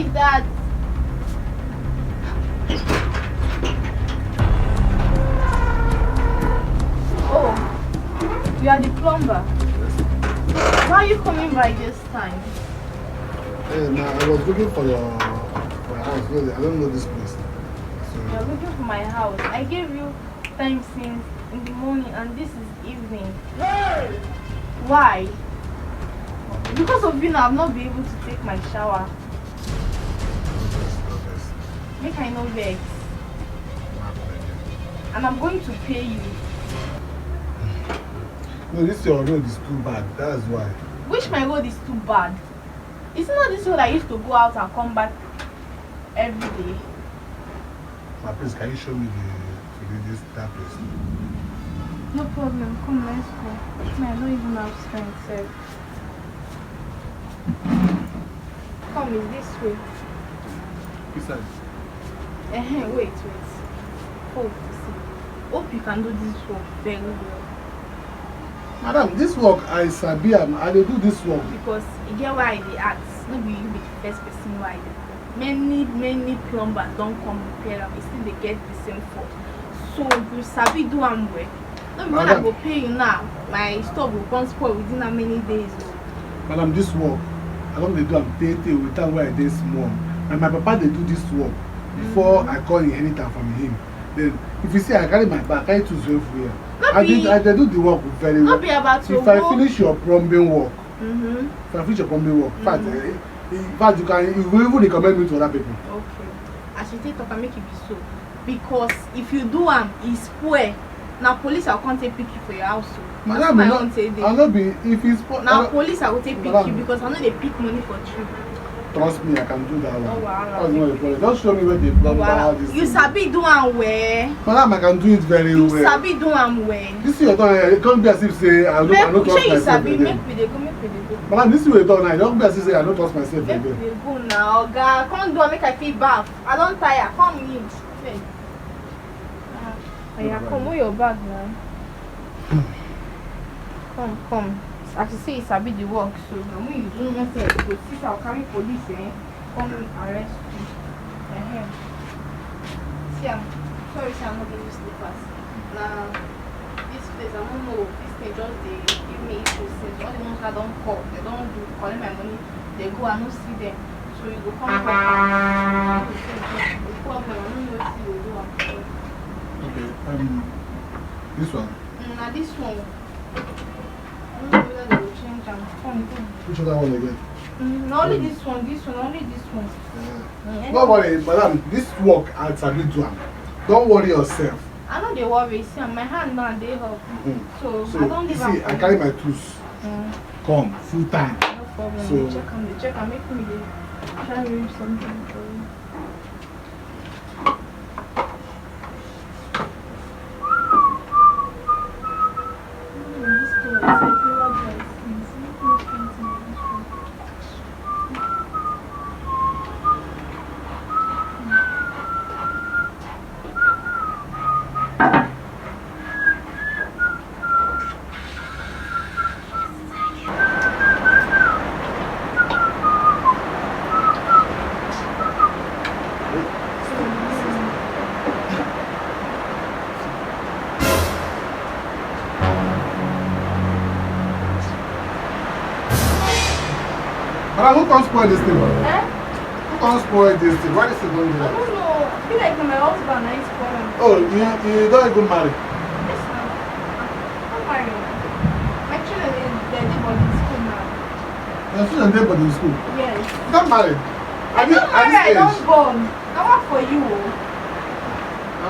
is that? Oh, you are the plumber. Why are you coming by this time? Hey, now I was looking for your house. I don't know this place. So, You're looking for my house. I gave you time since in the morning and this is evening. hey! Why? Because of you now, I've not been able to take my shower. Make I no vex. And I'm going to pay you. No, this your road is too bad. That's why. Which my road is too bad? It's not this road I used to go out and come back every day. My please, can you show me that place? No problem, come, let's go. I don't even have strength, sir. Come, it's this way. This side. Wait. Hold, see. Hope you can do this work very well. Madam, this work I sabi I dey do this work. Because you get why they ask, not be you be the first person why they do. Many plumbers don't come repair them, still they get the same fault. So you sabi do am well. Not be when I go pay you now, my stuff will come spoil within how many days. Madam, this work, I don't dey do am tey with time wey I dey small. And my papa dey do this work before I call inheritance from him. Then if you see I carry my bag, carry tools everywhere. I dey do the work very well. Not be about if I finish your plumbing work, if I finish your plumbing work, in fact you will even recommend me to other people. Okay. As you take talk, I make it be so. Because if you do am, it's spoil. Now police will come take pick you for your house. So. Madam, I'll not be if it's now police will take pick you because I know they pick money for trip. Trust me, I can do that one. Oh, wow. That's not a problem. Just show me where the plumber this you sabi do am well. Madam, I can do it very well. You sabi do am well. This is your turn. It can't be as if say I don't trust myself again. Make we dey go. Madam, this is your turn. I don't be as if say I don't trust myself again. Make we go now, oga. Come do am make I feel bath. I don tire. Come in. Come, where your bag now? Come. As you say, you sabi the work, so now when you do not say go see I'll carry police come arrest you. See, I'm sorry, I'm not going to slippers. Now, this place, I don't know, this thing just they give me issues since all the ones that don't call, they don't do collect my money, they go and not see them. So you go come back and you go up and I don't know what you will do. Okay, this one? Now this one. I don't know whether they will change them. Which other one again? Only this one, only this one. Don't worry, madam, this work I sabi do am. Don't worry yourself. I know they worry, see, my hand now they help. So I don't give up. See, I carry my tools. Come, full time. No problem. So, check and make me try to read something for you. Madam, who can spoil this thing? Who can spoil this thing? Why is it going to do that? I don't know. I feel like my husband is spoiling. Oh, you don't even marry? Yes, now. I'm married. My children, they're boarding school now. Your children are boarding school? Yes. You don't marry? I don't born. I want for you.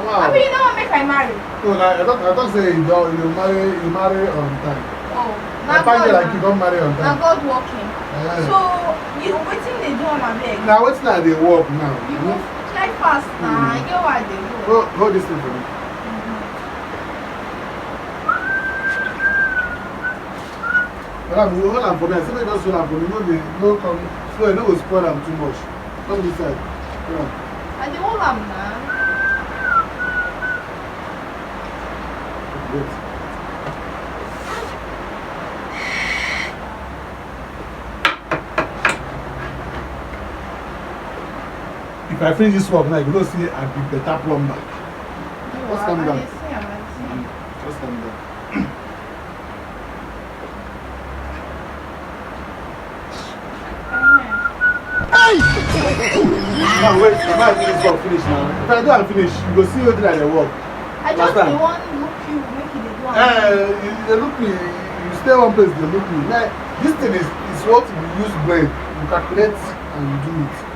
Wow. I mean, you know what make I marry? No, I don't say you marry on time. Oh, I find it like you don't marry on now time. God working. So, you waiting they do on my bed? Now, what's now they work now? You go try fast now. I get why they do. Hold this thing for me. Hold on for me. I say make us hold on for me. No come. So I no go spoil them too much. Come this side. Hold on. I dey hold am now. Wait. if I finish this work now, you don't see I'll be better plumber. Just calm down. Just calm down. Now wait, I might do this work finish now. If I do and finish, you go see wetin I dey work. I just the one look you, make it the one. They look me, you stay one place, they look me. Like, this thing is what you use brain. You calculate and you do it.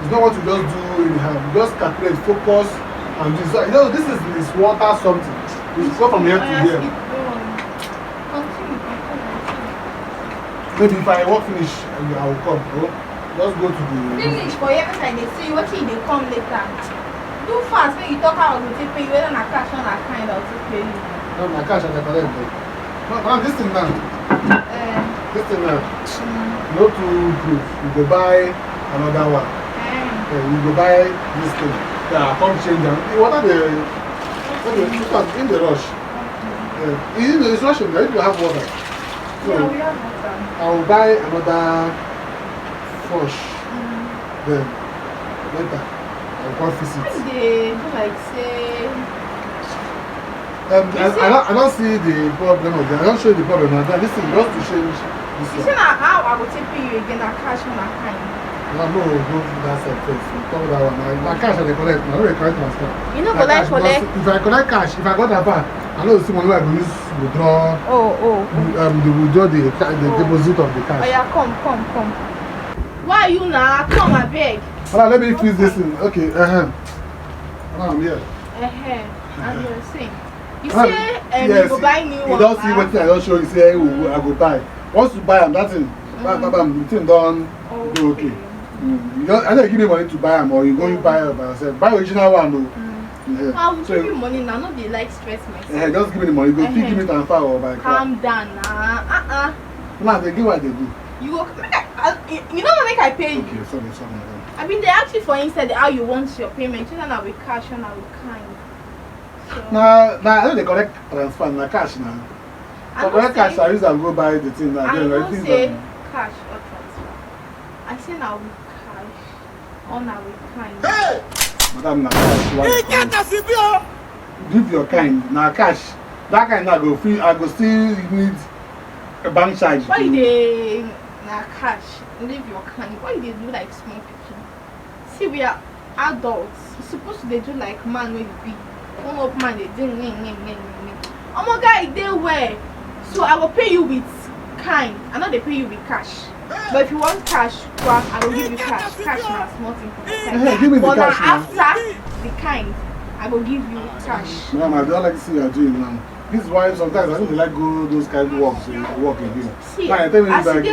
It's not what you just do anyhow. You just calculate, focus, and do. So, you know, this is water something. You go from here to here. Maybe if I work finish, I will come. Bro. Just go to the finish for every time they see what they come later. Do fast when you talk how to pay you, whether na cash or na kind of to pay you. No, na cash I dey collect. No, this thing now. This thing now. No too good. You go buy another one. You go buy this thing. Yeah, come change them. What are the in the rush? In the rushing, you have water. So yeah, we have water. I will buy another fresh. Then later I'll go visit. Why they do like say? I don't see the problem of that. I don't show you the problem of that. This is just to change this one. You see now how I will take you again a cash on a kind. No, go to that side first. Talk that one. My cash I dey collect. I don't collect my stuff. You know collect. If I collect cash, if I got that back, I know see money I go use withdraw. The withdraw the deposit of the cash. Oh yeah, come. Why are you now? Come, I beg. Hold on, let me fix this thing. Okay, Hold on, I'm here. As you were saying. You say you go buy new one. You don't see what I don't show you, say I go buy. Once you buy them, that thing, the thing done go okay. You don't, I don't give me money to buy them, or you go you buy it by yourself. Buy original one, though. I will give you money now, not they like stress myself. Just give me the money, go give me transfer or by card. Calm down now. Nah, they give what they do. You go, you don't make I pay you. Okay, sorry. I mean, they ask you for instead how you want your payment. You know, with cash and with kind. So, Nah, I know they collect transfer, na cash now. For collect cash, I use and go buy the thing. I don't say cash or transfer. I say now with cash or now with kind. Hey! Madam, na cash. Give your kind, na cash. That kind I go free. I go still need a bank charge. Why they na cash? Leave your kind. Why they do like small people? See, we are adults. You're supposed to do like man when you be. One up man they didn't oh my God, they were. So I will pay you with kind. I know they pay you with cash. But if you want cash, well, I will give you cash. Cash now small thing for the give me the but cash after the kind, I will give you cash. Ma'am, I don't like to see you are doing now. This is why sometimes I don't like go those kind of work, so you work again. See, I feel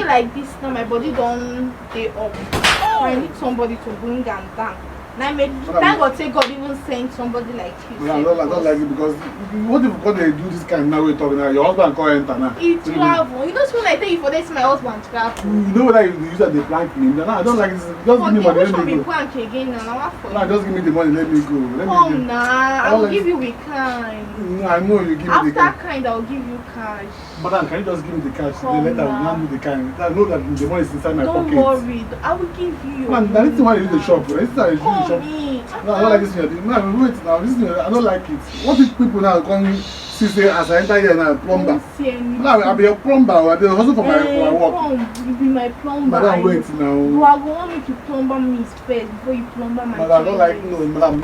like this now, my body don't stay up. So I need somebody to bring and down. And I made thank God, say God even sent somebody like you. Yeah, I don't like it because what if God they do this kind now we're talking now? Your husband can't enter now. It's travel. You know when I tell you for this my husband travel. You know whether you use that they plank me. No, I don't like this. Just give me money, let me go. Plank again now. No, just give me the money, let me go. Come now, I will give you with kind. No, I know you give me the cash. After kind, I will give you cash. Madam, can you just give me the cash? Then later I will not do the kind. I know that the money is inside my pocket. Don't worry, I will give you. Man, that is why you use the shop. That is why you use the shop. No, I don't like this thing. No, wait now. This thing, I don't like it. What if people now come see say as I enter here now, plumber? Now I'll be a plumber. I will hustle for my work. You be my plumber. Madam, wait now. You are going to want me to plumber me first before you plumber my. Madam, I don't like no. Madam,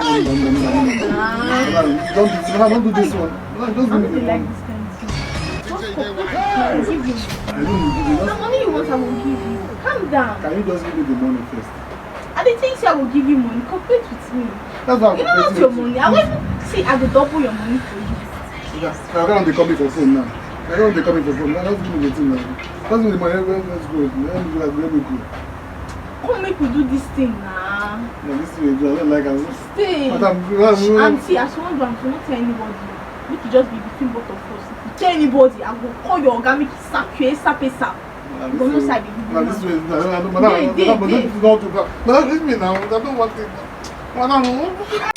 don't do this one. Madam, just give me the money. I will give you. The money you want, I will give you. Calm down. Can you just give me the money first? I didn't think I will give you money. Cooperate with me. That's why you know not your money. I will see. I will double your money for you. Yeah, I don't want to come in for phone now. I don't want to come in for phone. Now just give me the thing now. Just give me the money. Let's go. Let me go. Come make we do this thing now. No, this thing I don't like it. Stay. Auntie, as one do, I'm not tell anybody. Make it just be between both of us. If you tell anybody, I will call your organ, make it sap you, sap. You don't know side. This way, madam, leave me now. I don't want it. Madam.